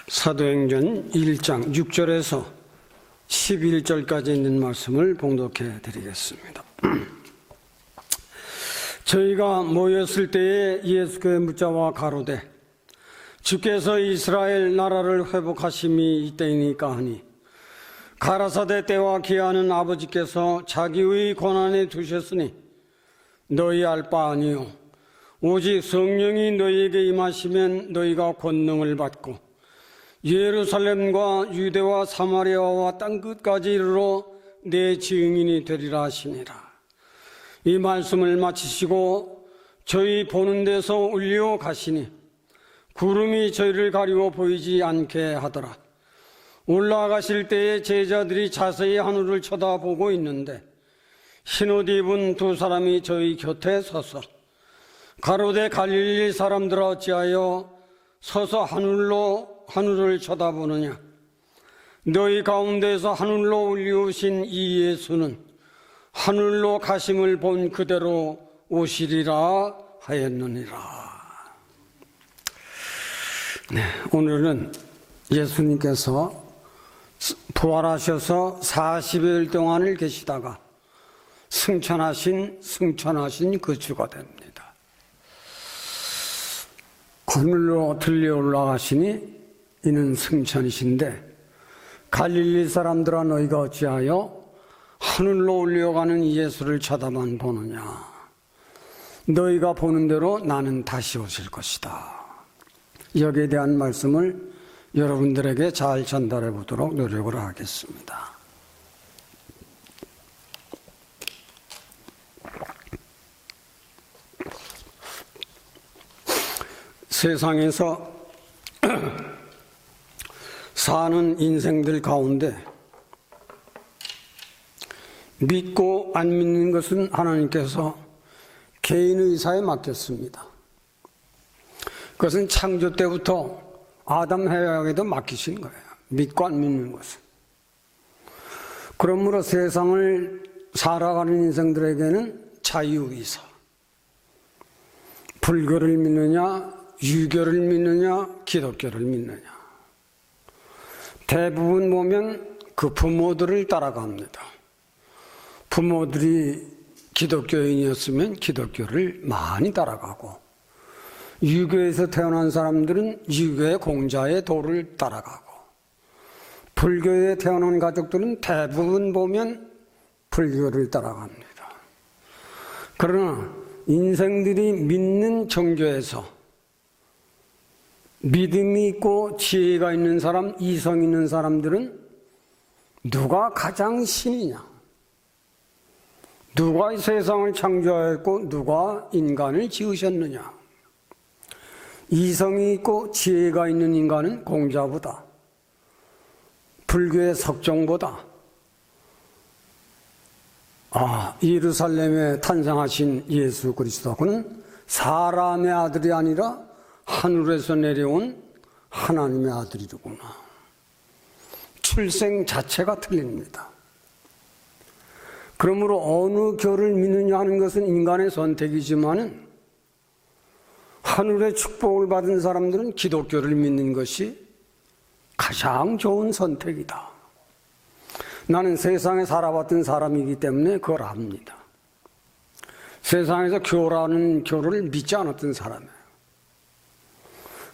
사도행전 1장 6절에서 11절까지 있는 말씀을 봉독해 드리겠습니다. 저희가 모였을 때에 예수께 묻자와 가로되 주께서 이스라엘 나라를 회복하심이 이때이니까 하니 가라사대 때와 기하는 아버지께서 자기의 권한에 두셨으니 너희 알 바 아니요 오직 성령이 너희에게 임하시면 너희가 권능을 받고 예루살렘과 유대와 사마리아와 땅끝까지 이르러 내 증인이 되리라 하시니라. 이 말씀을 마치시고 저희 보는 데서 울려 가시니 구름이 저희를 가리워 보이지 않게 하더라. 올라가실 때에 제자들이 자세히 하늘을 쳐다보고 있는데 흰옷 입은 두 사람이 저희 곁에 서서 가로되 갈릴리 사람들아 어찌하여 서서 하늘을 쳐다보느냐. 너희 가운데서 하늘로 올리우신 이 예수는 하늘로 가심을 본 그대로 오시리라 하였느니라. 오늘은 예수님께서 부활하셔서 40일 동안을 계시다가 승천하신 그 주가 됩니다. 하늘로 들려 올라가시니 이는 승천이신데 갈릴리 사람들아 너희가 어찌하여 하늘로 올려가는 예수를 쳐다만 보느냐. 너희가 보는 대로 나는 다시 오실 것이다. 여기에 대한 말씀을 여러분들에게 잘 전달해 보도록 노력을 하겠습니다. 세상에서 사는 인생들 가운데 믿고 안 믿는 것은 하나님께서 개인 의사에 맡겼습니다. 그것은 창조 때부터 아담 해와에게도 맡기신 거예요. 믿고 안 믿는 것은. 그러므로 세상을 살아가는 인생들에게는 자유의사, 불교를 믿느냐 유교를 믿느냐 기독교를 믿느냐, 대부분 보면 그 부모들을 따라갑니다. 부모들이 기독교인이었으면 기독교를 많이 따라가고, 유교에서 태어난 사람들은 유교의 공자의 도를 따라가고, 불교에 태어난 가족들은 대부분 보면 불교를 따라갑니다. 그러나 인생들이 믿는 종교에서 믿음이 있고 지혜가 있는 사람, 이성 있는 사람들은 누가 가장 신이냐, 누가 이 세상을 창조하였고 누가 인간을 지으셨느냐. 이성이 있고 지혜가 있는 인간은 공자보다, 불교의 석종보다, 예루살렘에 탄생하신 예수 그리스도는 사람의 아들이 아니라 하늘에서 내려온 하나님의 아들이로구나. 출생 자체가 틀립니다. 그러므로 어느 교를 믿느냐 하는 것은 인간의 선택이지만은 하늘의 축복을 받은 사람들은 기독교를 믿는 것이 가장 좋은 선택이다. 나는 세상에 살아봤던 사람이기 때문에 그걸 압니다. 세상에서 교라는 교를 믿지 않았던 사람이에요.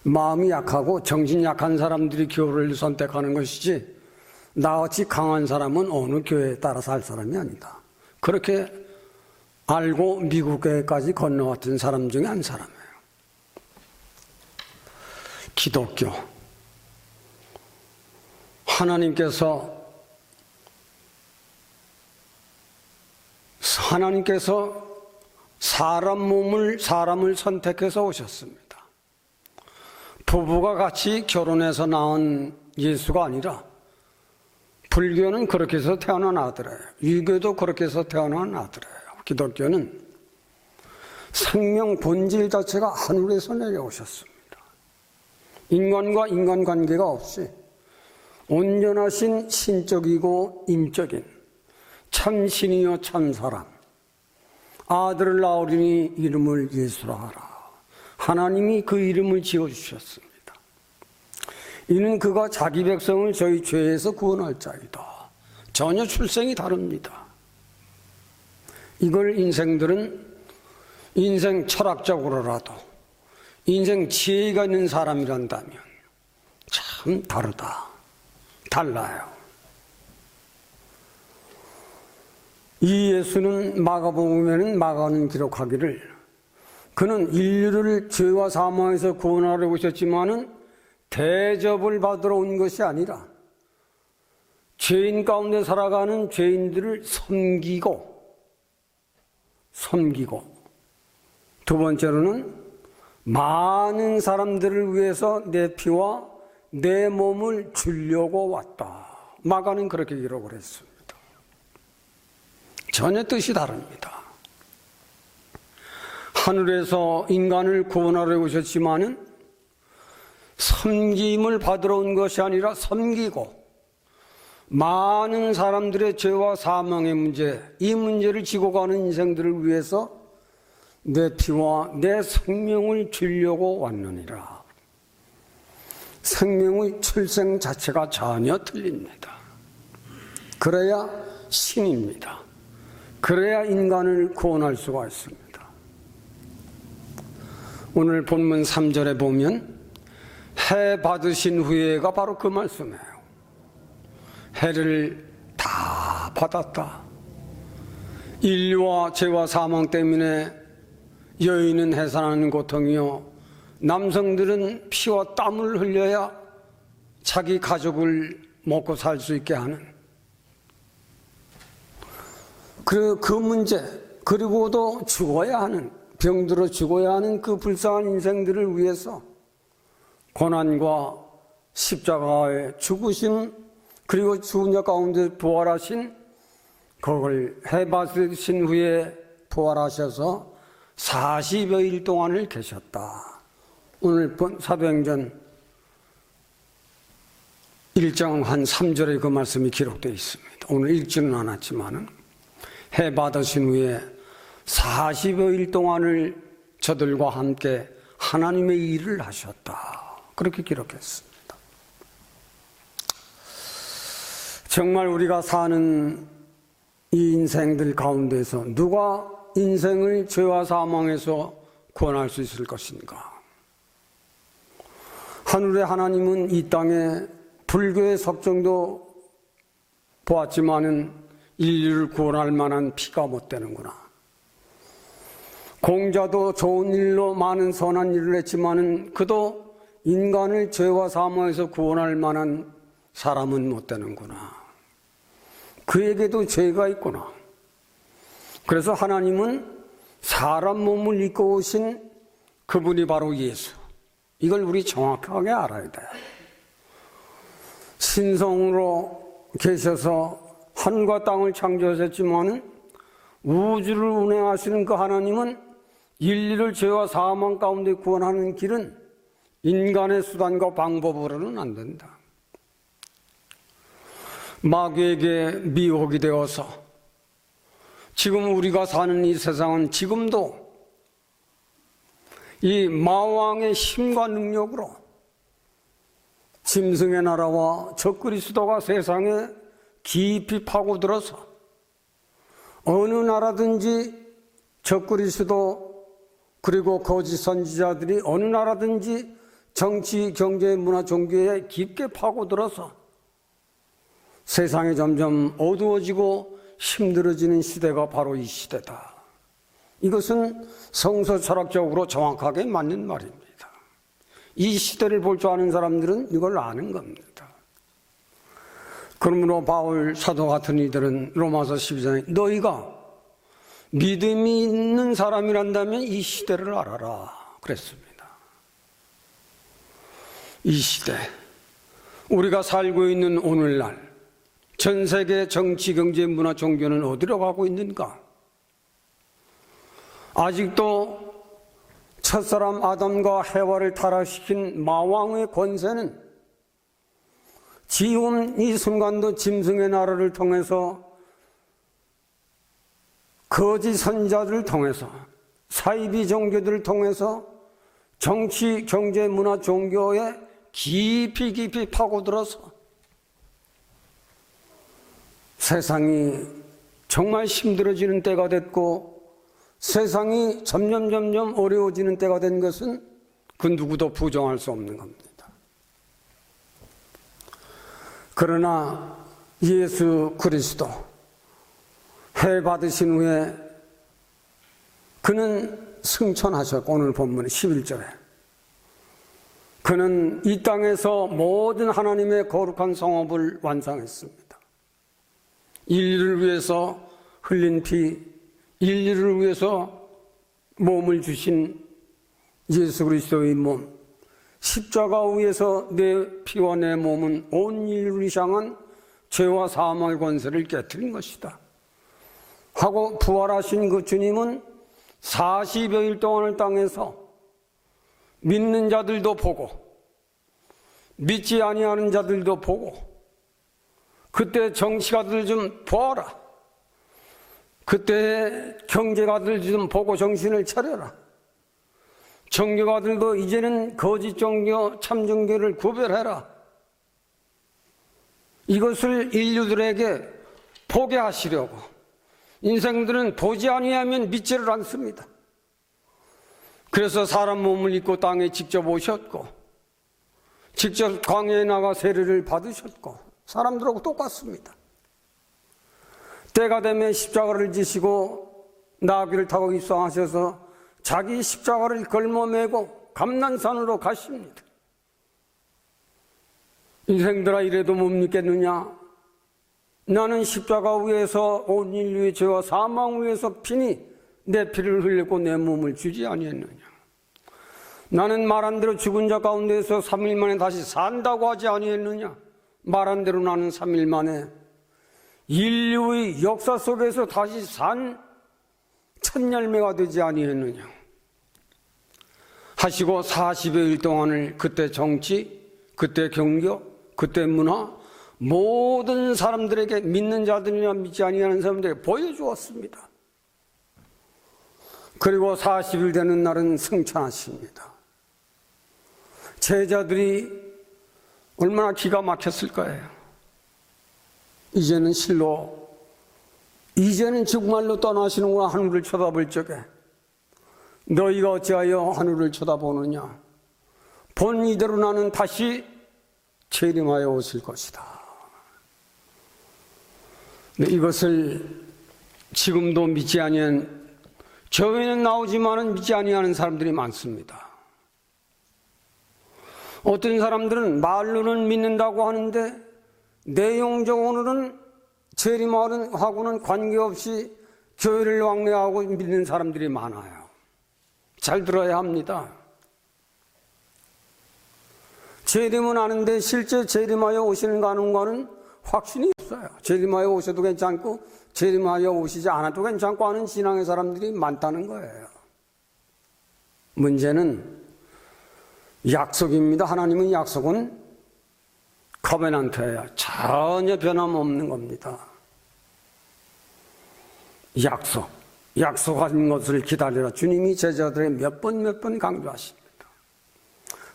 마음이 약하고 정신이 약한 사람들이 교를 선택하는 것이지 나같이 강한 사람은 어느 교회에 따라 살 사람이 아니다. 그렇게 알고 미국 교회까지 건너왔던 사람 중에 한 사람이에요. 기독교. 하나님께서 사람을 선택해서 오셨습니다. 부부가 같이 결혼해서 낳은 예수가 아니라 불교는 그렇게 해서 태어난 아들이에요. 유교도 그렇게 해서 태어난 아들이에요. 기독교는 생명 본질 자체가 하늘에서 내려오셨습니다. 인간과 인간관계가 없이 온전하신 신적이고 인적인 참신이요 참사람, 아들을 낳으리니 이름을 예수라 하라. 하나님이 그 이름을 지어주셨습니다. 이는 그가 자기 백성을 저희 죄에서 구원할 자이다. 전혀 출생이 다릅니다. 이걸 인생들은 인생 철학적으로라도 인생 지혜가 있는 사람이란다면 참 다르다. 달라요. 이 예수는 마가복음에는 마가는 기록하기를 그는 인류를 죄와 사망에서 구원하러 오셨지만은 대접을 받으러 온 것이 아니라 죄인 가운데 살아가는 죄인들을 섬기고 두 번째로는 많은 사람들을 위해서 내 피와 내 몸을 주려고 왔다. 마가는 그렇게 기록을 했습니다. 전혀 뜻이 다릅니다. 하늘에서 인간을 구원하러 오셨지만은 섬김을 받으러 온 것이 아니라 섬기고 많은 사람들의 죄와 사망의 문제, 이 문제를 지고 가는 인생들을 위해서 내 피와 내 생명을 주려고 왔느니라. 생명의 출생 자체가 전혀 틀립니다. 그래야 신입니다. 그래야 인간을 구원할 수가 있습니다. 오늘 본문 3절에 보면 해 받으신 후에가 바로 그 말씀이에요. 해를 다 받았다. 인류와 죄와 사망 때문에 여인은 해산하는 고통이요, 남성들은 피와 땀을 흘려야 자기 가족을 먹고 살 수 있게 하는 그 문제, 그리고도 죽어야 하는, 병들어 죽어야 하는 그 불쌍한 인생들을 위해서 고난과 십자가의 죽으심, 그리고 죽은 자 가운데 부활하신, 그걸 해받으신 후에 부활하셔서 40여일 동안을 계셨다. 오늘 사도행전 1장 한 3절에 그 말씀이 기록되어 있습니다. 오늘 읽지는 않았지만은 해받으신 후에 40여일 동안을 저들과 함께 하나님의 일을 하셨다. 그렇게 기록했습니다. 정말 우리가 사는 이 인생들 가운데서 누가 인생을 죄와 사망에서 구원할 수 있을 것인가? 하늘의 하나님은 이 땅에 불교의 석정도 보았지만은 인류를 구원할 만한 피가 못 되는구나. 공자도 좋은 일로 많은 선한 일을 했지만은 그도 인간을 죄와 사망에서 구원할 만한 사람은 못 되는구나. 그에게도 죄가 있구나. 그래서 하나님은 사람 몸을 입고 오신 그분이 바로 예수. 이걸 우리 정확하게 알아야 돼요. 신성으로 계셔서 하늘과 땅을 창조하셨지만은 우주를 운행하시는 그 하나님은 인류를 죄와 사망 가운데 구원하는 길은 인간의 수단과 방법으로는 안 된다. 마귀에게 미혹이 되어서 지금 우리가 사는 이 세상은 지금도 이 마왕의 힘과 능력으로 짐승의 나라와 적그리스도가 세상에 깊이 파고들어서 어느 나라든지 적그리스도 그리고 거짓 선지자들이 어느 나라든지 정치, 경제, 문화, 종교에 깊게 파고들어서 세상이 점점 어두워지고 힘들어지는 시대가 바로 이 시대다. 이것은 성서 철학적으로 정확하게 맞는 말입니다. 이 시대를 볼 줄 아는 사람들은 이걸 아는 겁니다. 그러므로 바울 사도 같은 이들은 로마서 12장에 너희가 믿음이 있는 사람이란다면 이 시대를 알아라 그랬습니다. 이 시대, 우리가 살고 있는 오늘날 전 세계 정치, 경제, 문화, 종교는 어디로 가고 있는가? 아직도 첫사람 아담과 해와를 타락시킨 마왕의 권세는 지금 이 순간도 짐승의 나라를 통해서 거짓 선지자들을 통해서 사이비 종교들을 통해서 정치, 경제, 문화, 종교에 깊이 깊이 파고들어서 세상이 정말 힘들어지는 때가 됐고 세상이 점점 어려워지는 때가 된 것은 그 누구도 부정할 수 없는 겁니다. 그러나 예수 그리스도 해 받으신 후에 그는 승천하셨고, 오늘 본문 11절에 그는 이 땅에서 모든 하나님의 거룩한 성업을 완성했습니다. 인류를 위해서 흘린 피, 인류를 위해서 몸을 주신 예수 그리스도의 몸, 십자가 위에서 내 피와 내 몸은 온 인류를 향한 죄와 사망의 권세를 깨뜨린 것이다 하고 부활하신 그 주님은 40여일 동안을 땅에서 믿는 자들도 보고 믿지 아니하는 자들도 보고, 그때 정치가들 좀 보아라, 그때 경제가들 좀 보고 정신을 차려라, 종교가들도 이제는 거짓 종교, 참 종교를 구별해라, 이것을 인류들에게 보게 하시려고 인생들은 보지 아니하면 믿지를 않습니다. 그래서 사람 몸을 입고 땅에 직접 오셨고 직접 광야에 나가 세례를 받으셨고 사람들하고 똑같습니다. 때가 되면 십자가를 지시고 나귀를 타고 입성하셔서 자기 십자가를 걸머매고 감난산으로 가십니다. 인생들아 이래도 못 믿겠느냐? 나는 십자가 위에서 온 인류의 죄와 사망 위에서 피니 내 피를 흘렸고 내 몸을 주지 아니했느냐? 나는 말한 대로 죽은 자 가운데서 3일 만에 다시 산다고 하지 아니했느냐? 말한 대로 나는 3일 만에 인류의 역사 속에서 다시 산 첫 열매가 되지 아니했느냐? 하시고 40여일 동안을 그때 정치, 그때 경교, 그때 문화, 모든 사람들에게, 믿는 자들이나 믿지 아니하는 사람들에게 보여주었습니다. 그리고 40일 되는 날은 승천하십니다. 제자들이 얼마나 기가 막혔을 거예요. 이제는 실로, 이제는 정말로 떠나시는구나 하늘을 쳐다볼 적에 너희가 어찌하여 하늘을 쳐다보느냐? 본 이대로 나는 다시 재림하여 오실 것이다. 이것을 지금도 믿지 아니한, 교회는 나오지만은 믿지 아니하는 사람들이 많습니다. 어떤 사람들은 말로는 믿는다고 하는데 내용적으로는 재림하고는 관계없이 교회를 왕래하고 믿는 사람들이 많아요. 잘 들어야 합니다. 재림은 아는데 실제 재림하여 오시는 가는가는 확신이 없어요. 재림하여 오셔도 괜찮고 재림하여 오시지 않아도 괜찮고 하는 신앙의 사람들이 많다는 거예요. 문제는 약속입니다. 하나님의 약속은 커베넌트예요. 전혀 변함없는 겁니다. 약속한 것을 기다리라. 주님이 제자들에게 몇 번 강조하십니다.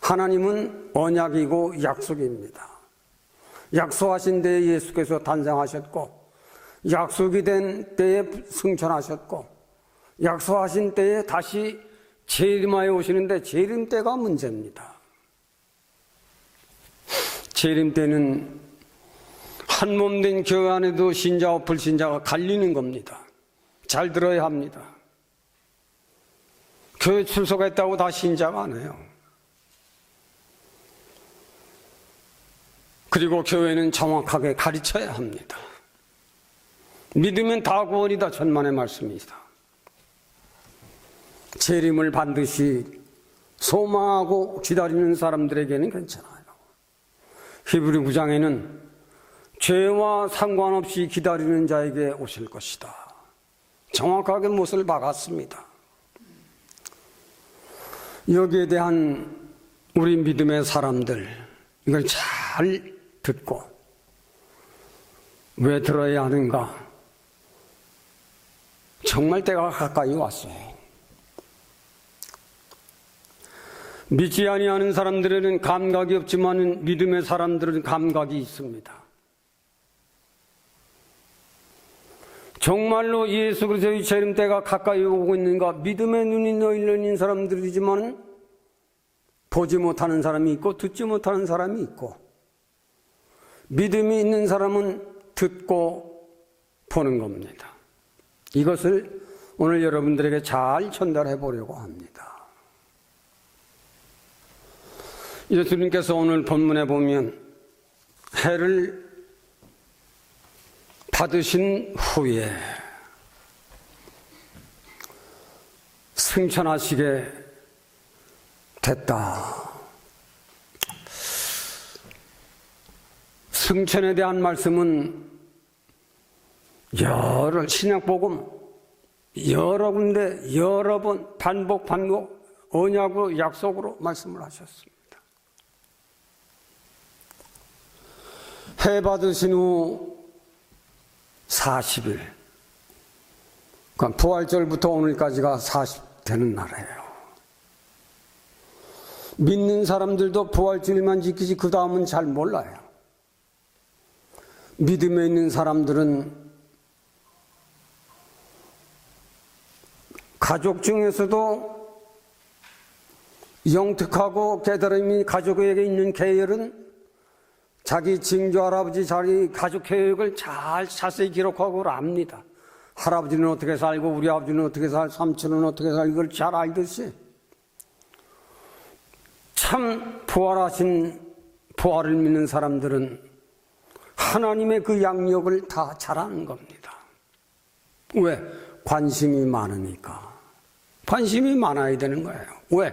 하나님은 언약이고 약속입니다. 약속하신 때에 예수께서 탄생하셨고, 약속이 된 때에 승천하셨고, 약속하신 때에 다시 재림하여 오시는데 재림 때가 문제입니다. 재림 때는 한 몸 된 교회 안에도 신자와 불신자가 갈리는 겁니다. 잘 들어야 합니다. 교회 출석했다고 다 신자가 아니에요. 그리고 교회는 정확하게 가르쳐야 합니다. 믿으면 다 구원이다, 천만의 말씀이다. 재림을 반드시 소망하고 기다리는 사람들에게는 괜찮아요. 히브리 9장에는 죄와 상관없이 기다리는 자에게 오실 것이다. 정확하게 못을 박았습니다. 여기에 대한 우리 믿음의 사람들, 이걸 잘 듣고 왜 들어야 하는가? 정말 때가 가까이 왔어요. 믿지 아니하는 사람들에는 감각이 없지만 믿음의 사람들은 감각이 있습니다. 정말로 예수 그리스도의 재림 때가 가까이 오고 있는가? 믿음의 눈이 열린 사람들이지만 보지 못하는 사람이 있고 듣지 못하는 사람이 있고, 믿음이 있는 사람은 듣고 보는 겁니다. 이것을 오늘 여러분들에게 잘 전달해 보려고 합니다. 예수님께서 오늘 본문에 보면 해를 받으신 후에 승천하시게 됐다. 승천에 대한 말씀은 신약복음 여러 군데 여러 번 반복 언약으로 약속으로 말씀을 하셨습니다. 해 받으신 후 40일, 그러니까 부활절부터 오늘까지가 40 되는 날이에요. 믿는 사람들도 부활절만 지키지 그 다음은 잘 몰라요. 믿음에 있는 사람들은 가족 중에서도 영특하고 깨달음이 가족에게 있는 계열은 자기 증조 할아버지, 자기 가족 계획을 잘 자세히 기록하고 압니다. 할아버지는 어떻게 살고 우리 아버지는 어떻게 살고 삼촌은 어떻게 살고 이걸 잘 알듯이 참 부활을 믿는 사람들은 하나님의 그 양력을 다 잘 아는 겁니다. 왜? 관심이 많으니까. 관심이 많아야 되는 거예요. 왜?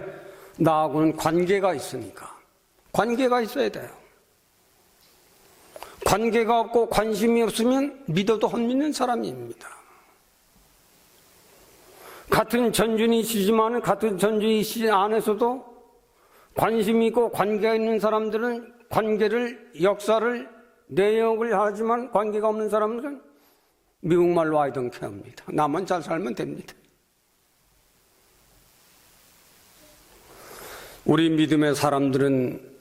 나하고는 관계가 있으니까. 관계가 있어야 돼요. 관계가 없고 관심이 없으면 믿어도 헛믿는 사람입니다. 같은 전준이시지만 같은 전준이시 안에서도 관심이 있고 관계가 있는 사람들은 관계를, 역사를, 내역을 하지만 관계가 없는 사람들은 미국말로 I don't care입니다. 나만 잘 살면 됩니다. 우리 믿음의 사람들은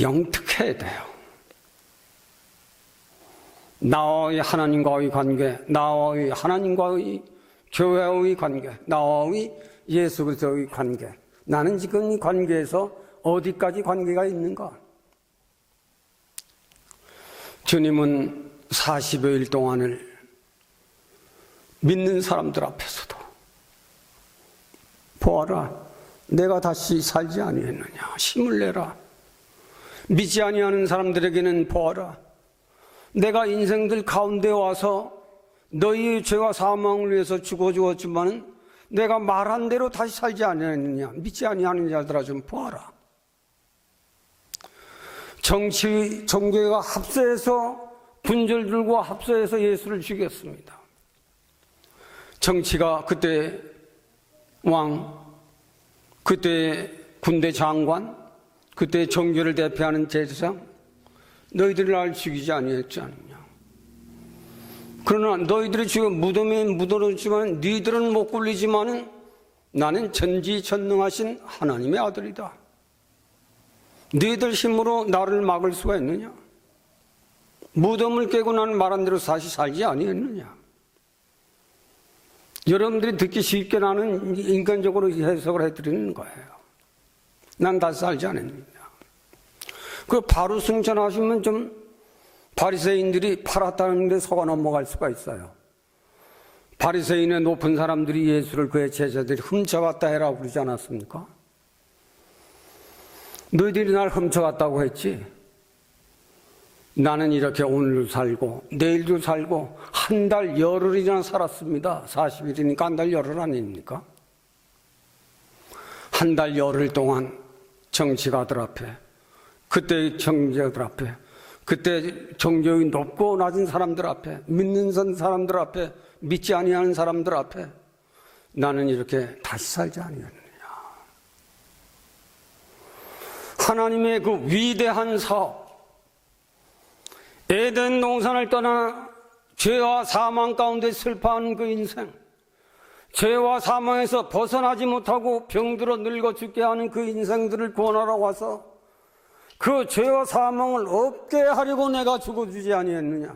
영특해야 돼요. 나와의 하나님과의 관계, 나와의 하나님과의 교회의 관계, 나와의 예수 그리스도의 관계. 나는 지금 이 관계에서 어디까지 관계가 있는가? 주님은 40여일 동안을 믿는 사람들 앞에서도 보아라, 내가 다시 살지 아니했느냐, 힘을 내라. 믿지 아니하는 사람들에게는 보아라, 내가 인생들 가운데 와서 너희의 죄와 사망을 위해서 죽었지만 내가 말한 대로 다시 살지 아니했느냐. 믿지 아니하는 자들아 좀 보아라. 정교회가 합세해서 분절들과 합세해서 예수를 죽였습니다. 정치가 그때 왕, 그때 군대 장관, 그때 정교를 대표하는 제사장, 너희들을 날 죽이지 아니했지 않느냐. 그러나 너희들이 지금 무덤에 묻어놓지만 너희들은 못 굴리지만은 나는 전지전능하신 하나님의 아들이다. 너희들 힘으로 나를 막을 수가 있느냐? 무덤을 깨고 나는 말한 대로 다시 살지 아니했느냐? 여러분들이 듣기 쉽게 나는 인간적으로 해석을 해드리는 거예요. 난 다시 살지 않았느냐? 그 바로 승천하시면 좀 바리새인들이 팔았다는 데 속아 넘어갈 수가 있어요. 바리새인의 높은 사람들이 예수를 그의 제자들이 훔쳐갔다 해라고 그러지 않았습니까? 너희들이 날 훔쳐갔다고 했지. 나는 이렇게 오늘도 살고 내일도 살고 한 달 열흘이나 살았습니다. 40일이니까 한 달 열흘 아닙니까? 한 달 열흘 동안 정치가들 앞에, 그때 정치가들 앞에, 그때 정교의 높고 낮은 사람들 앞에, 믿는 사람들 앞에, 믿지 아니하는 사람들 앞에 나는 이렇게 다시 살지 아니하느냐. 하나님의 그 위대한 사업, 에덴 동산을 떠나 죄와 사망 가운데 슬퍼하는 그 인생, 죄와 사망에서 벗어나지 못하고 병들어 늙어 죽게 하는 그 인생들을 구원하러 와서 그 죄와 사망을 없게 하려고 내가 죽어주지 아니했느냐.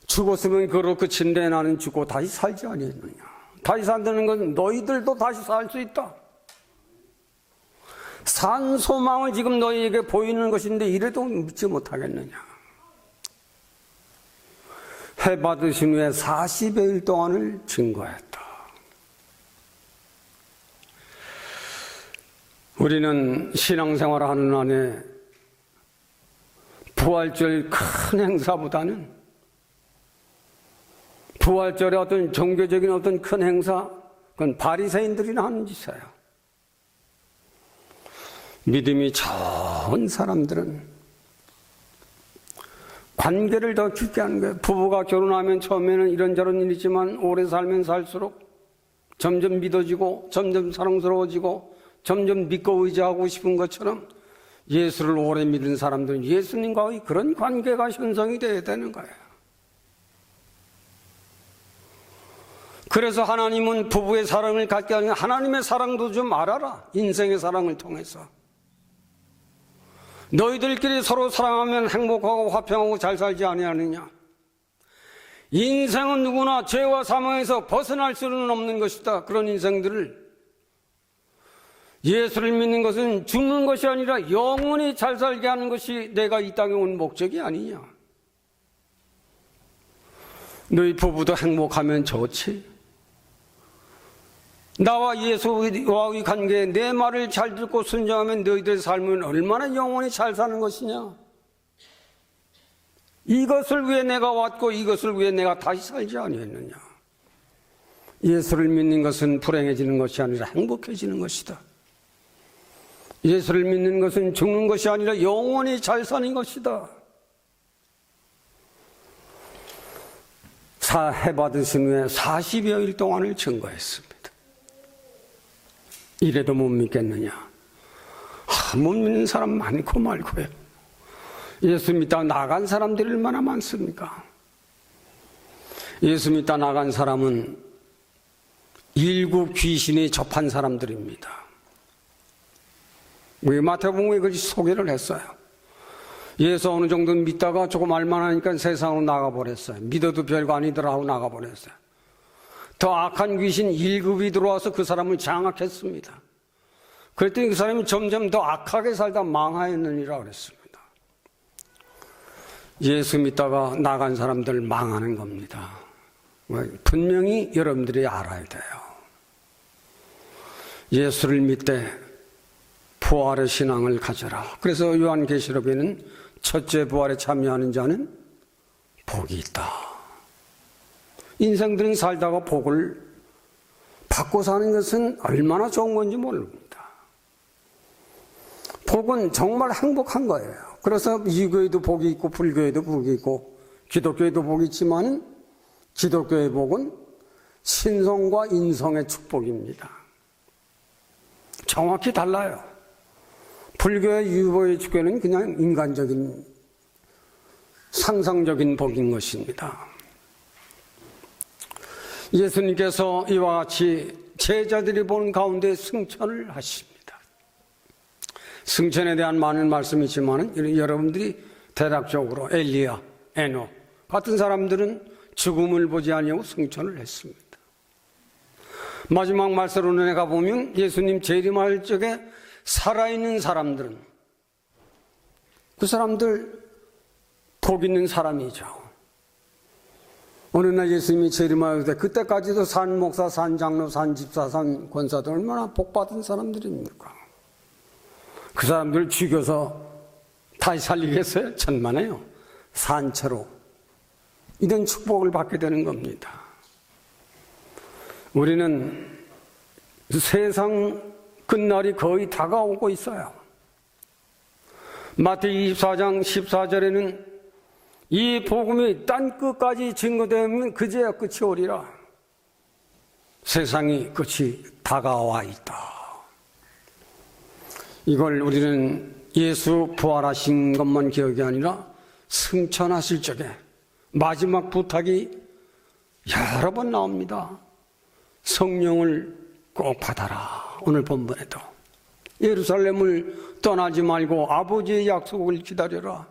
죽었으면 그로 끝인데 나는 죽고 다시 살지 아니했느냐. 다시 산다는 건 너희들도 다시 살 수 있다. 산 소망을 지금 너희에게 보이는 것인데 이래도 믿지 못하겠느냐. 해 받으신 후에 40여일 동안을 증거했다. 우리는 신앙생활을 하는 안에 부활절 큰 행사보다는 부활절의 어떤 종교적인 어떤 큰 행사, 그건 바리새인들이나 하는 짓이에요. 믿음이 좋은 사람들은 관계를 더 깊게 하는 거예요. 부부가 결혼하면 처음에는 이런저런 일이지만 오래 살면 살수록 점점 믿어지고 점점 사랑스러워지고 점점 믿고 의지하고 싶은 것처럼 예수를 오래 믿은 사람들은 예수님과의 그런 관계가 형성이 되어야 되는 거예요. 그래서 하나님은 부부의 사랑을 갖게 하는 하나님의 사랑도 좀 알아라. 인생의 사랑을 통해서. 너희들끼리 서로 사랑하면 행복하고 화평하고 잘 살지 아니하느냐. 인생은 누구나 죄와 사망에서 벗어날 수는 없는 것이다. 그런 인생들을 예수를 믿는 것은 죽는 것이 아니라 영원히 잘 살게 하는 것이 내가 이 땅에 온 목적이 아니냐. 너희 부부도 행복하면 좋지. 나와 예수와의 관계에 내 말을 잘 듣고 순종하면 너희들의 삶은 얼마나 영원히 잘 사는 것이냐. 이것을 위해 내가 왔고 이것을 위해 내가 다시 살지 아니했느냐. 예수를 믿는 것은 불행해지는 것이 아니라 행복해지는 것이다. 예수를 믿는 것은 죽는 것이 아니라 영원히 잘 사는 것이다. 해 받으신 후에 40여일 동안을 증거했습니다. 이래도 못 믿겠느냐. 못 믿는 사람 많고 말고요. 예수 믿다 나간 사람들이 얼마나 많습니까? 예수 믿다 나간 사람은 일곱 귀신이 접한 사람들입니다. 우리 마태복음에 그 소개를 했어요. 예수 어느 정도 믿다가 조금 알만하니까 세상으로 나가버렸어요. 믿어도 별거 아니더라 하고 나가버렸어요. 더 악한 귀신 1급이 들어와서 그 사람을 장악했습니다. 그랬더니 그 사람이 점점 더 악하게 살다 망하였느니라 그랬습니다. 예수 믿다가 나간 사람들 망하는 겁니다. 분명히 여러분들이 알아야 돼요. 예수를 믿되 부활의 신앙을 가져라. 그래서 요한계시록에는 첫째 부활에 참여하는 자는 복이 있다. 인생들은 살다가 복을 받고 사는 것은 얼마나 좋은 건지 모릅니다. 복은 정말 행복한 거예요. 그래서 유교에도 복이 있고 불교에도 복이 있고 기독교에도 복이 있지만 기독교의 복은 신성과 인성의 축복입니다. 정확히 달라요. 불교의 유보의 축복은 그냥 인간적인 상상적인 복인 것입니다. 예수님께서 이와 같이 제자들이 보는 가운데 승천을 하십니다. 승천에 대한 많은 말씀이 있지만 여러분들이 대략적으로 엘리야, 에노 같은 사람들은 죽음을 보지 아니하고 승천을 했습니다. 마지막 말씀으로 가보면 예수님 재림할 적에 살아있는 사람들은 그 사람들 복 있는 사람이죠. 어느 날 예수님이 재림할 때 그때까지도 산 목사, 산 장로, 산 집사, 산 권사들 얼마나 복받은 사람들입니까? 그 사람들 죽여서 다시 살리겠어요? 천만에요. 산채로 이런 축복을 받게 되는 겁니다. 우리는 세상 끝날이 거의 다가오고 있어요. 마태복음 24장 14절에는 이 복음이 땅 끝까지 증거되면 그제야 끝이 오리라. 세상이 끝이 다가와 있다. 이걸 우리는 예수 부활하신 것만 기억이 아니라 승천하실 적에 마지막 부탁이 여러 번 나옵니다. 성령을 꼭 받아라. 오늘 본문에도 예루살렘을 떠나지 말고 아버지의 약속을 기다려라.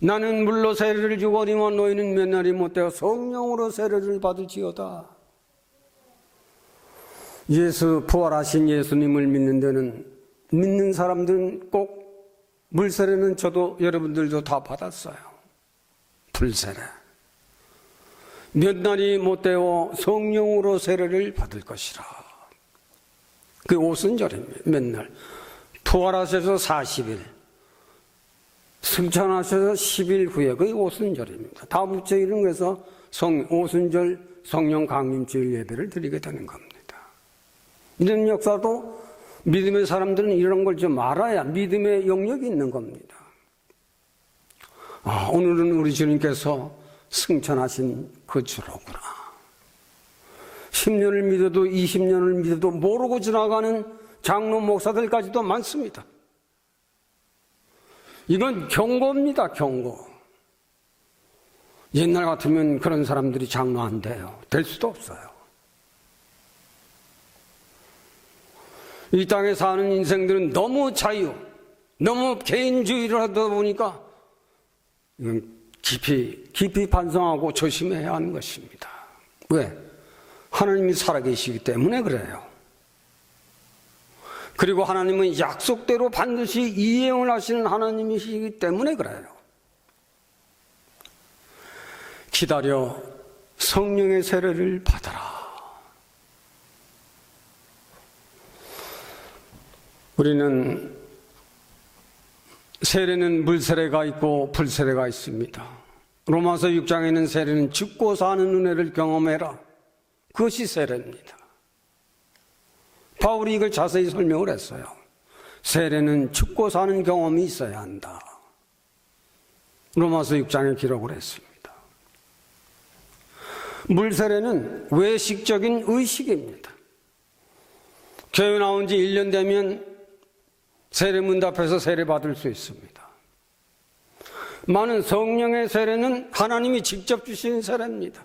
나는 물로 세례를 주거니와 너희는 몇 날이 못되어 성령으로 세례를 받을지어다. 예수 부활하신 예수님을 믿는 데는 믿는 사람들은 꼭 물세례는 저도 여러분들도 다 받았어요. 불세례. 몇 날이 못되어 성령으로 세례를 받을 것이라. 그 오순절입니다. 몇 날. 부활하셔서 40일, 승천하셔서 10일 후에 그게 오순절입니다. 다음 주일은 그래서 오순절 성령 강림주일 예배를 드리게 되는 겁니다. 이런 역사도 믿음의 사람들은 이런 걸 좀 알아야 믿음의 영역이 있는 겁니다. 오늘은 우리 주님께서 승천하신 그 주로구나. 10년을 믿어도 20년을 믿어도 모르고 지나가는 장로 목사들까지도 많습니다. 이건 경고입니다. 경고. 옛날 같으면 그런 사람들이 장로 안 돼요. 될 수도 없어요. 이 땅에 사는 인생들은 너무 자유, 너무 개인주의를 하다 보니까 이건 깊이 반성하고 조심해야 하는 것입니다. 왜? 하나님이 살아계시기 때문에 그래요. 그리고 하나님은 약속대로 반드시 이행을 하시는 하나님이시기 때문에 그래요. 기다려 성령의 세례를 받아라. 우리는 세례는 물세례가 있고 불세례가 있습니다. 로마서 6장에는 세례는 죽고 사는 은혜를 경험해라. 그것이 세례입니다. 바울이 이걸 자세히 설명을 했어요. 세례는 죽고 사는 경험이 있어야 한다. 로마서 6장에 기록을 했습니다. 물세례는 외식적인 의식입니다. 교회 나온 지 1년 되면 세례문 앞에서 세례 받을 수 있습니다. 많은 성령의 세례는 하나님이 직접 주신 세례입니다.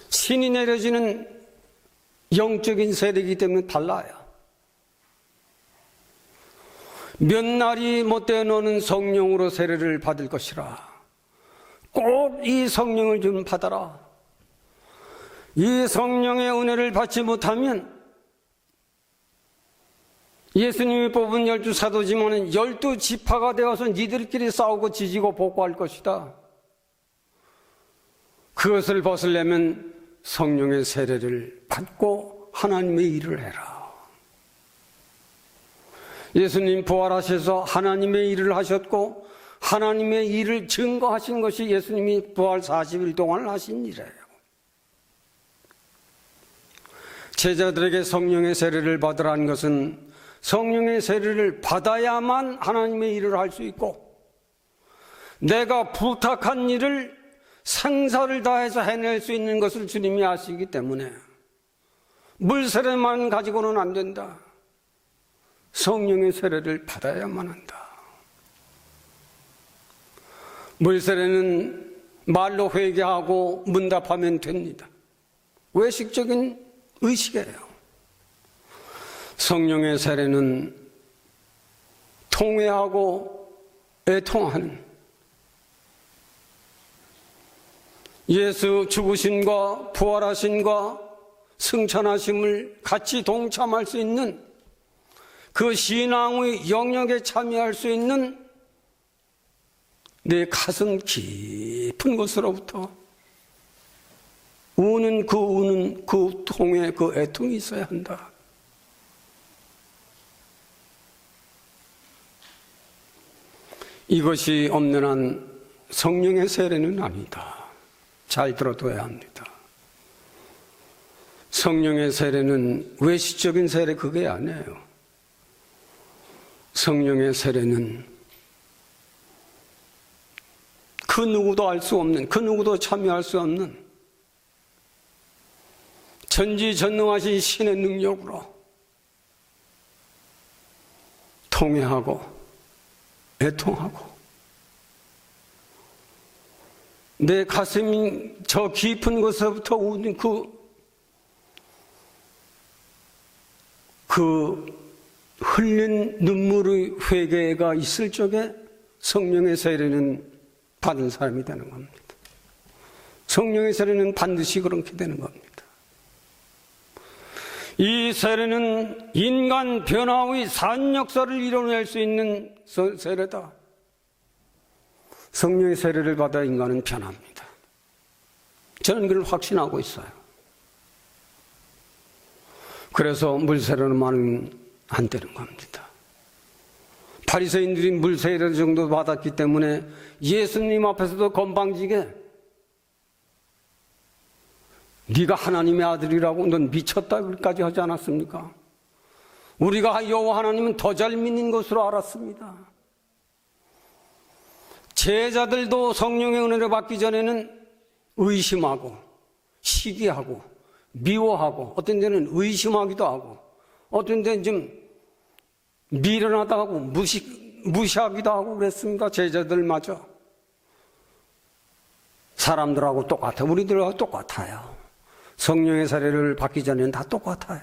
신이 내려지는 영적인 세례이기 때문에 달라요. 몇 날이 못되어 너는 성령으로 세례를 받을 것이라. 꼭 이 성령을 좀 받아라. 이 성령의 은혜를 받지 못하면 예수님이 뽑은 12사도지만은 12지파가 되어서 니들끼리 싸우고 지지고 복구할 것이다. 그것을 벗으려면 성령의 세례를 받고 하나님의 일을 해라. 예수님 부활하셔서 하나님의 일을 하셨고 하나님의 일을 증거하신 것이 예수님이 부활 40일 동안 하신 일이에요. 제자들에게 성령의 세례를 받으라는 것은 성령의 세례를 받아야만 하나님의 일을 할 수 있고 내가 부탁한 일을 생사를 다해서 해낼 수 있는 것을 주님이 아시기 때문에 물세례만 가지고는 안 된다. 성령의 세례를 받아야만 한다. 물세례는 말로 회개하고 문답하면 됩니다. 외식적인 의식이에요. 성령의 세례는 통회하고 애통하는 예수 죽으심과 부활하심과 승천하심을 같이 동참할 수 있는 그 신앙의 영역에 참여할 수 있는 내 가슴 깊은 곳으로부터 우는 그 통에 그 애통이 있어야 한다. 이것이 없는 한 성령의 세례는 아니다. 잘 들어둬야 합니다. 성령의 세례는 외식적인 세례 그게 아니에요. 성령의 세례는 그 누구도 알 수 없는, 그 누구도 참여할 수 없는 전지전능하신 신의 능력으로 통회하고 애통하고 내 가슴이 저 깊은 곳에서부터 오는 그 흘린 눈물의 회개가 있을 적에 성령의 세례는 받은 사람이 되는 겁니다. 성령의 세례는 반드시 그렇게 되는 겁니다. 이 세례는 인간 변화의 산 역사를 이뤄낼 수 있는 세례다. 성령의 세례를 받아 인간은 변합니다. 저는 그걸 확신하고 있어요. 그래서 물세례로만은 안 되는 겁니다. 바리새인들이 물세례 정도 받았기 때문에 예수님 앞에서도 건방지게 네가 하나님의 아들이라고 넌 미쳤다까지 하지 않았습니까? 우리가 여호와 하나님은 더 잘 믿는 것으로 알았습니다. 제자들도 성령의 은혜를 받기 전에는 의심하고 시기하고 미워하고 어떤 데는 의심하기도 하고 어떤 데는 좀 미련하다 하고 무시하기도 하고 그랬습니다. 제자들마저 사람들하고 똑같아요. 우리들하고 똑같아요. 성령의 세례를 받기 전에는 다 똑같아요.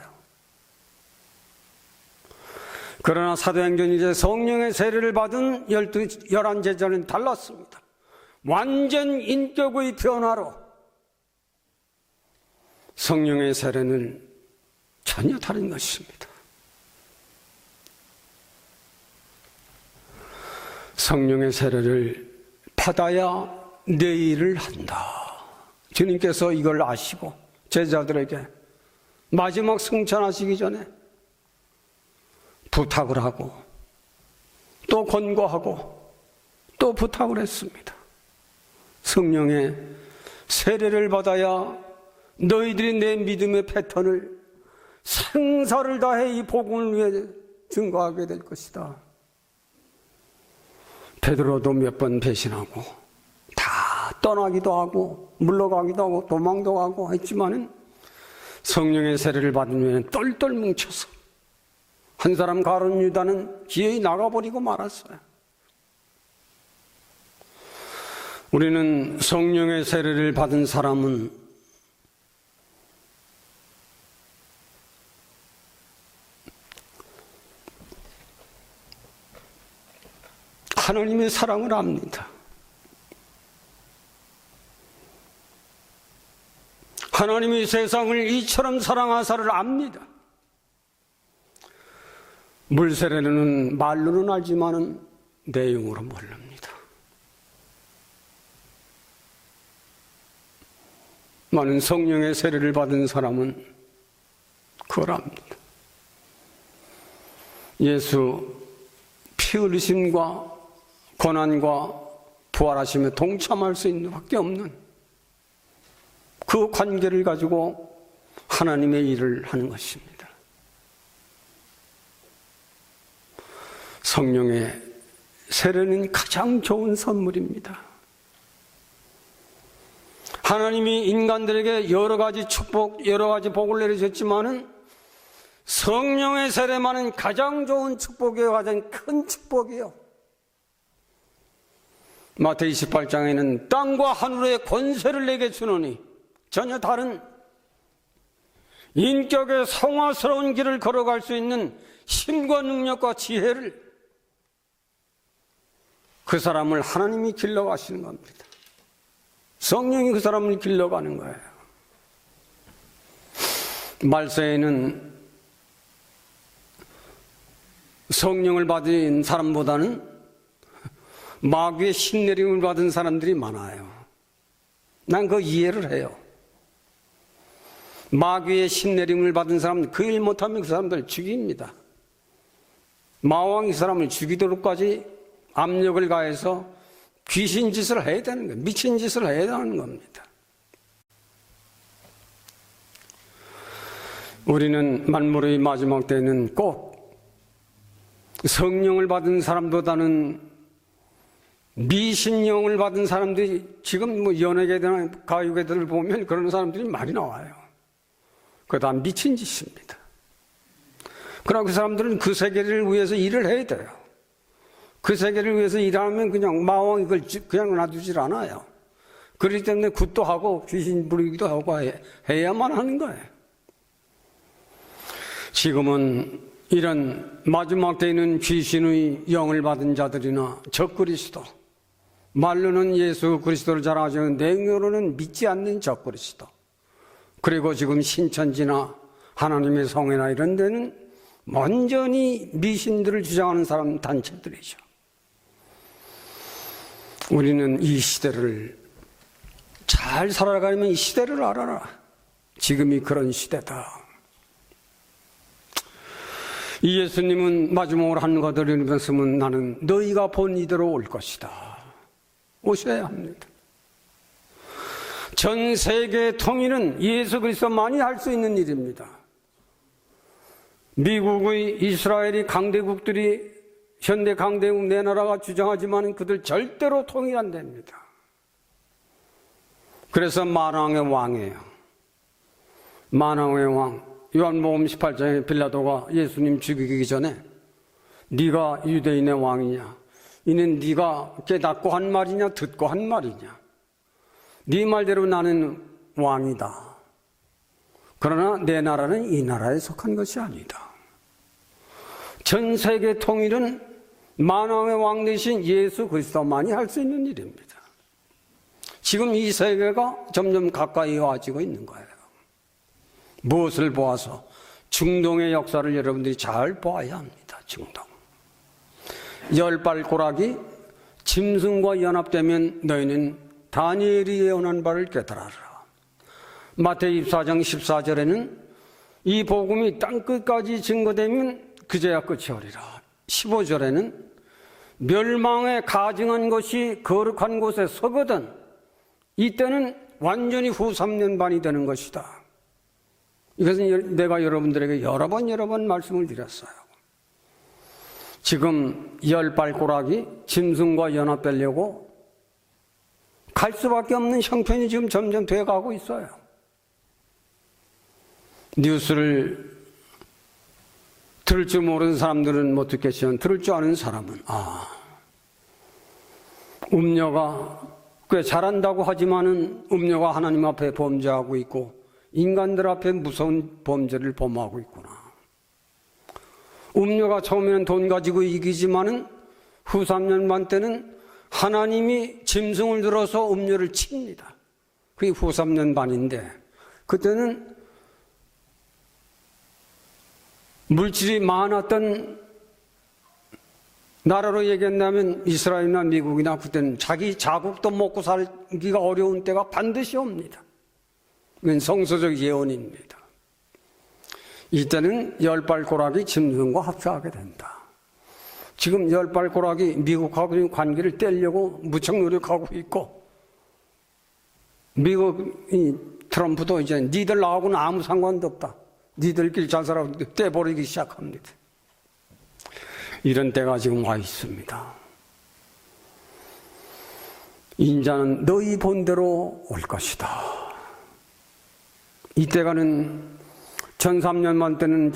그러나 사도행전 이제 성령의 세례를 받은 11 제자는 달랐습니다. 완전 인격의 변화로 성령의 세례는 전혀 다른 것입니다. 성령의 세례를 받아야 내 일을 한다. 주님께서 이걸 아시고 제자들에게 마지막 승천하시기 전에 부탁을 하고 또 권고하고 또 부탁을 했습니다. 성령의 세례를 받아야 너희들이 내 믿음의 패턴을 생사를 다해 이 복음을 위해 증거하게 될 것이다. 베드로도 몇 번 배신하고 다 떠나기도 하고 물러가기도 하고 도망도 가고 했지만은 성령의 세례를 받으면 똘똘 뭉쳐서 한 사람 가룟 유다는 기어이 나가버리고 말았어요. 우리는 성령의 세례를 받은 사람은 하나님의 사랑을 압니다. 하나님이 세상을 이처럼 사랑하사를 압니다. 물세례는 말로는 알지만은 내용으로 모릅니다. 많은 성령의 세례를 받은 사람은 그걸 압니다. 예수 피 흘리심과 고난과 부활하심에 동참할 수 있는 밖에 없는 그 관계를 가지고 하나님의 일을 하는 것입니다. 성령의 세례는 가장 좋은 선물입니다. 하나님이 인간들에게 여러 가지 축복, 여러 가지 복을 내리셨지만은 성령의 세례만은 가장 좋은 축복이에요. 가장 큰 축복이에요. 마태복음 28장에는 땅과 하늘의 권세를 내게 주노니 전혀 다른 인격의 성화스러운 길을 걸어갈 수 있는 힘과 능력과 지혜를 그 사람을 하나님이 길러가시는 겁니다. 성령이 그 사람을 길러가는 거예요. 말세에는 성령을 받은 사람보다는 마귀의 신내림을 받은 사람들이 많아요. 난 그 이해를 해요. 마귀의 신내림을 받은 사람은 그 일 못하면 그 사람들 죽입니다. 마왕이 그 사람을 죽이도록까지 압력을 가해서 귀신 짓을 해야 되는 거예요. 미친 짓을 해야 되는 겁니다. 우리는 만물의 마지막 때는 꼭 성령을 받은 사람보다는 미신령을 받은 사람들이 지금 뭐 연예계나 가요계들을 보면 그런 사람들이 많이 나와요. 그거 다 미친 짓입니다. 그러나 그 사람들은 그 세계를 위해서 일을 해야 돼요. 그 세계를 위해서 일하면 그냥 마왕이 그걸 그냥 놔두질 않아요. 그렇기 때문에 굿도 하고 귀신 부리기도 하고 해야만 하는 거예요. 지금은 이런 마지막 때에는 귀신의 영을 받은 자들이나 적그리스도, 말로는 예수 그리스도를 잘 아시는 내용으로는 믿지 않는 적그리스도, 그리고 지금 신천지나 하나님의 성회나 이런 데는 완전히 미신들을 주장하는 사람 단체들이죠. 우리는 이 시대를 잘 살아가려면 이 시대를 알아라. 지금이 그런 시대다. 이 예수님은 마지막으로 한 것들을 말씀은 나는 너희가 본 이대로 올 것이다. 오셔야 합니다. 전 세계 통일은 예수 그리스도만이 할 수 있는 일입니다. 미국의 이스라엘이 강대국들이 현대 강대국 내 나라가 주장하지만 그들 절대로 통일 안 됩니다. 그래서 만왕의 왕이에요. 만왕의 왕. 요한복음 18장에 빌라도가 예수님 죽이기 전에 네가 유대인의 왕이냐? 이는 네가 깨닫고 한 말이냐 듣고 한 말이냐? 네 말대로 나는 왕이다. 그러나 내 나라는 이 나라에 속한 것이 아니다. 전 세계 통일은 만왕의 왕 되신 예수 그리스도만이 할 수 있는 일입니다. 지금 이 세계가 점점 가까이 와지고 있는 거예요. 무엇을 보아서? 중동의 역사를 여러분들이 잘 보아야 합니다. 중동. 열발꼬락이 짐승과 연합되면 너희는 다니엘이 예언한 바를 깨달아라. 마태복음 24장 14절에는 이 복음이 땅끝까지 증거되면 그제야 끝이 오리라. 15절에는 멸망에 가증한 것이 거룩한 곳에 서거든 이때는 완전히 후 3년 반이 되는 것이다. 이것은 내가 여러분들에게 여러 번 말씀을 드렸어요. 지금 열발꼬락이 짐승과 연합되려고 갈 수밖에 없는 형편이 지금 점점 되어가고 있어요. 뉴스를 들을 줄 모르는 사람들은 못 듣겠지만 들을 줄 아는 사람은 음녀가 꽤 잘한다고 하지만은 음녀가 하나님 앞에 범죄하고 있고 인간들 앞에 무서운 범죄를 범하고 있구나. 음녀가 처음에는 돈 가지고 이기지만은 후 3년 반 때는 하나님이 짐승을 들어서 음녀를 칩니다. 그게 후 3년 반인데 그때는 물질이 많았던 나라로 얘기한다면 이스라엘이나 미국이나 그때는 자기 자국도 먹고 살기가 어려운 때가 반드시 옵니다. 이건 성서적 예언입니다. 이때는 열발꼬락이 짐승과 합쳐하게 된다. 지금 열발꼬락이 미국하고 관계를 떼려고 무척 노력하고 있고 미국 트럼프도 이제 니들 나하고는 아무 상관도 없다. 니들끼리 잘 살아고 떼버리기 시작합니다. 이런 때가 지금 와 있습니다. 인자는 너희 본대로 올 것이다. 이때가는 전 3년 반 때는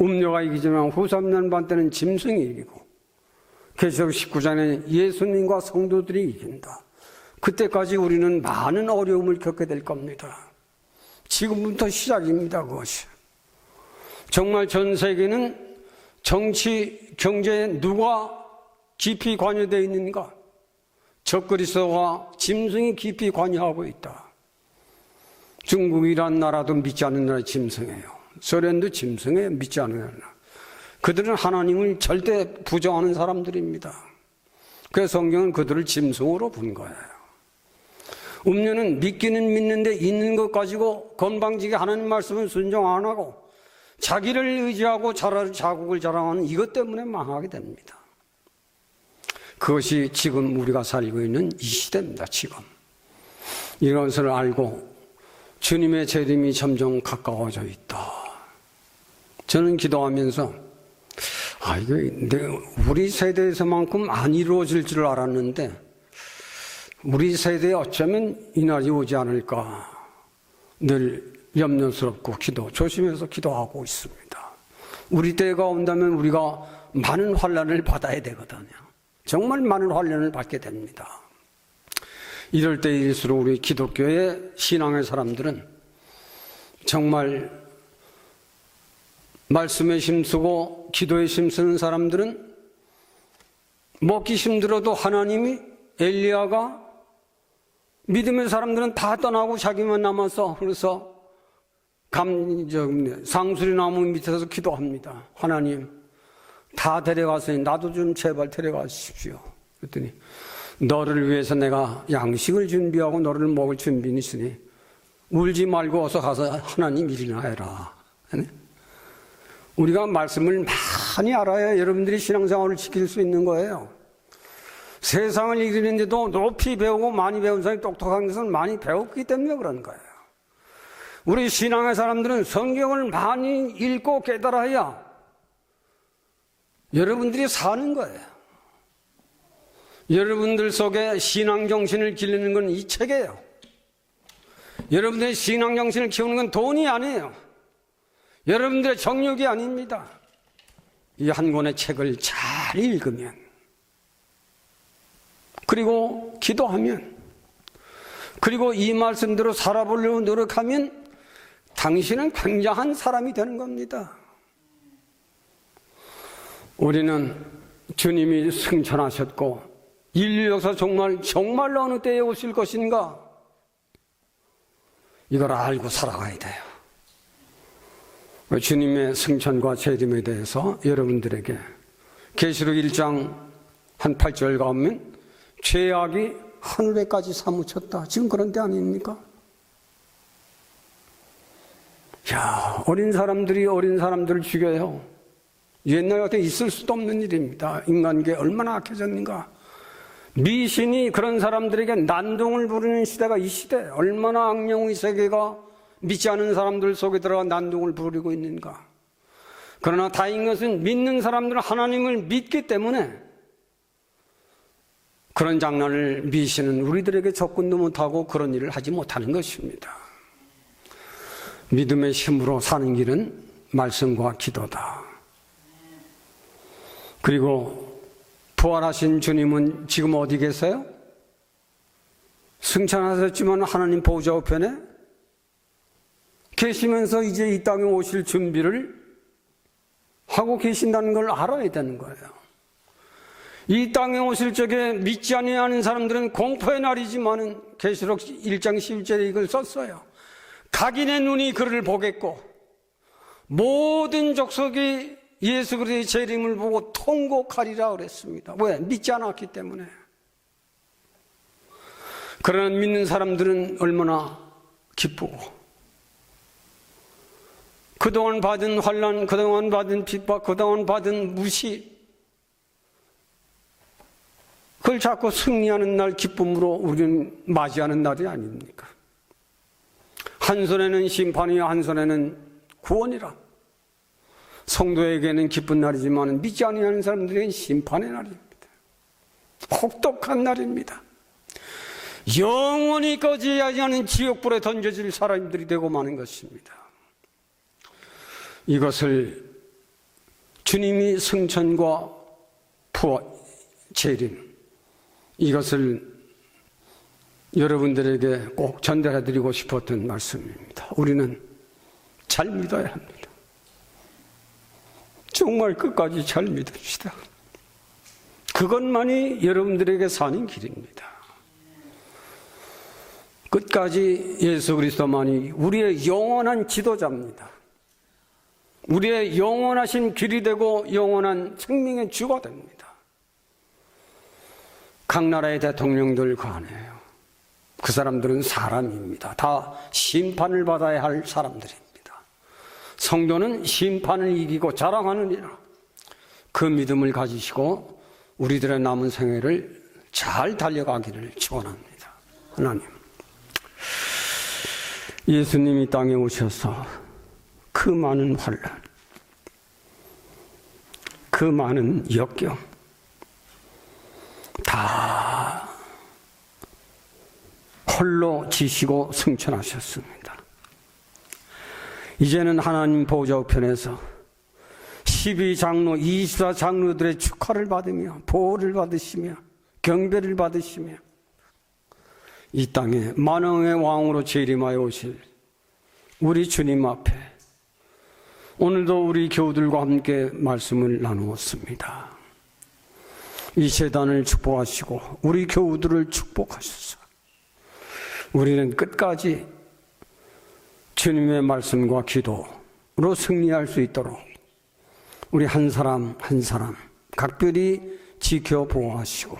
음녀가 이기지만 후 3년 반 때는 짐승이 이기고 계시록 19장에 예수님과 성도들이 이긴다. 그때까지 우리는 많은 어려움을 겪게 될 겁니다. 지금부터 시작입니다. 그것이. 정말 전 세계는 정치, 경제에 누가 깊이 관여되어 있는가? 적그리스도와 짐승이 깊이 관여하고 있다. 중국이란 나라도 믿지 않는 나라의 짐승이에요. 소련도 짐승이에요. 믿지 않는 나라. 그들은 하나님을 절대 부정하는 사람들입니다. 그래서 성경은 그들을 짐승으로 본 거예요. 음녀는 믿기는 믿는데 있는 것 가지고 건방지게 하나님 말씀을 순종 안 하고 자기를 의지하고 자국을 자랑하는 이것 때문에 망하게 됩니다. 그것이 지금 우리가 살고 있는 이 시대입니다. 지금 이것을 알고 주님의 재림이 점점 가까워져 있다. 저는 기도하면서 이거 우리 세대에서만큼 안 이루어질 줄 알았는데 우리 세대에 어쩌면 이날이 오지 않을까 늘 염려스럽고 조심해서 기도하고 있습니다. 우리 때가 온다면 우리가 많은 환난을 받아야 되거든요. 정말 많은 환난을 받게 됩니다. 이럴 때일수록 우리 기독교의 신앙의 사람들은 정말 말씀에 힘쓰고 기도에 힘쓰는 사람들은 먹기 힘들어도 하나님이 엘리야가 믿음의 사람들은 다 떠나고 자기만 남아서 그래서 상수리 나무 밑에서 기도합니다. 하나님 다 데려가서 나도 좀 제발 데려가십시오. 그랬더니 너를 위해서 내가 양식을 준비하고 너를 먹을 준비는 있으니 울지 말고 어서 가서 하나님 일이나 해라. 우리가 말씀을 많이 알아야 여러분들이 신앙생활을 지킬 수 있는 거예요. 세상을 이기는데도 높이 배우고 많이 배운 사람이 똑똑한 것은 많이 배웠기 때문에 그런 거예요. 우리 신앙의 사람들은 성경을 많이 읽고 깨달아야 여러분들이 사는 거예요. 여러분들 속에 신앙정신을 기르는 건 이 책이에요. 여러분들의 신앙정신을 키우는 건 돈이 아니에요. 여러분들의 정욕이 아닙니다. 이 한 권의 책을 잘 읽으면, 그리고 기도하면, 그리고 이 말씀대로 살아보려고 노력하면 당신은 굉장한 사람이 되는 겁니다. 우리는 주님이 승천하셨고 인류 역사 정말로 어느 때에 오실 것인가, 이걸 알고 살아가야 돼요. 주님의 승천과 재림에 대해서 여러분들에게 계시록 1장 한 8절 가면 죄악이 하늘에까지 사무쳤다. 지금 그런 때 아닙니까? 야, 어린 사람들이 어린 사람들을 죽여요. 옛날 같은 있을 수도 없는 일입니다. 인간계 얼마나 악해졌는가. 미신이 그런 사람들에게 난동을 부르는 시대가 이 시대. 얼마나 악령의 세계가 믿지 않은 사람들 속에 들어가 난동을 부리고 있는가. 그러나 다행인 것은 믿는 사람들은 하나님을 믿기 때문에 그런 장난을 미신은 우리들에게 접근도 못하고 그런 일을 하지 못하는 것입니다. 믿음의 힘으로 사는 길은 말씀과 기도다. 그리고 부활하신 주님은 지금 어디 계세요? 승천하셨지만 하나님 보좌 우편에 계시면서 이제 이 땅에 오실 준비를 하고 계신다는 걸 알아야 되는 거예요. 이 땅에 오실 적에 믿지 아니하는 사람들은 공포의 날이지만은 계시록 1장 11절에 이걸 썼어요. 각인의 눈이 그를 보겠고 모든 족속이 예수 그리스도의 재림을 보고 통곡하리라 그랬습니다. 왜? 믿지 않았기 때문에. 그러나 믿는 사람들은 얼마나 기쁘고 그동안 받은 환난, 그동안 받은 핍박, 그동안 받은 무시, 그걸 자꾸 승리하는 날 기쁨으로 우리는 맞이하는 날이 아닙니까? 한 손에는 심판이요 한 손에는 구원이라. 성도에게는 기쁜 날이지만 믿지 아니하는 사람들에게는 심판의 날입니다. 혹독한 날입니다. 영원히 꺼지지 않은 지옥불에 던져질 사람들이 되고 마는 것입니다. 이것을 주님이 승천과 부활, 재림, 이것을 여러분들에게 꼭 전달해 드리고 싶었던 말씀입니다. 우리는 잘 믿어야 합니다. 정말 끝까지 잘 믿읍시다. 그것만이 여러분들에게 사는 길입니다. 끝까지 예수 그리스도만이 우리의 영원한 지도자입니다. 우리의 영원하신 길이 되고 영원한 생명의 주가 됩니다. 각 나라의 대통령들 관해요. 그 사람들은 사람입니다. 다 심판을 받아야 할 사람들입니다. 성도는 심판을 이기고 자랑하느니라. 그 믿음을 가지시고 우리들의 남은 생애를 잘 달려가기를 축원합니다. 하나님, 예수님이 땅에 오셔서 그 많은 환난, 그 많은 역경 다 홀로 지시고 승천하셨습니다. 이제는 하나님 보좌 우편에서 12장로, 24장로들의 축하를 받으며 보호를 받으시며 경배를 받으시며 이 땅에 만왕의 왕으로 재림하여 오실 우리 주님 앞에 오늘도 우리 교우들과 함께 말씀을 나누었습니다. 이 재단을 축복하시고 우리 교우들을 축복하셔서 우리는 끝까지 주님의 말씀과 기도로 승리할 수 있도록 우리 한 사람 한 사람 각별히 지켜 보호하시고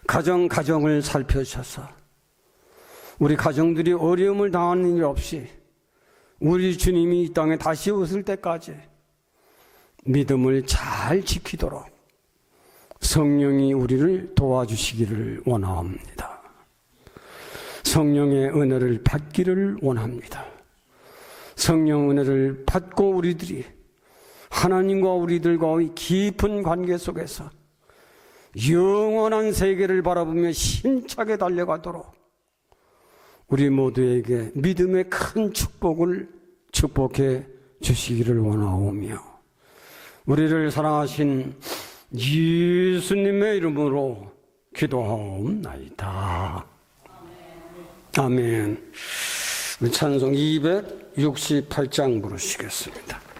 가정을 살펴셔서 우리 가정들이 어려움을 당하는 일 없이 우리 주님이 이 땅에 다시 오실 때까지 믿음을 잘 지키도록 성령이 우리를 도와주시기를 원합니다. 성령의 은혜를 받기를 원합니다. 성령 은혜를 받고 우리들이 하나님과 우리들과의 깊은 관계 속에서 영원한 세계를 바라보며 힘차게 달려가도록 우리 모두에게 믿음의 큰 축복을 축복해 주시기를 원하오며 우리를 사랑하신 예수님의 이름으로 기도하옵나이다. 아멘. 우리 찬송 268장 부르시겠습니다.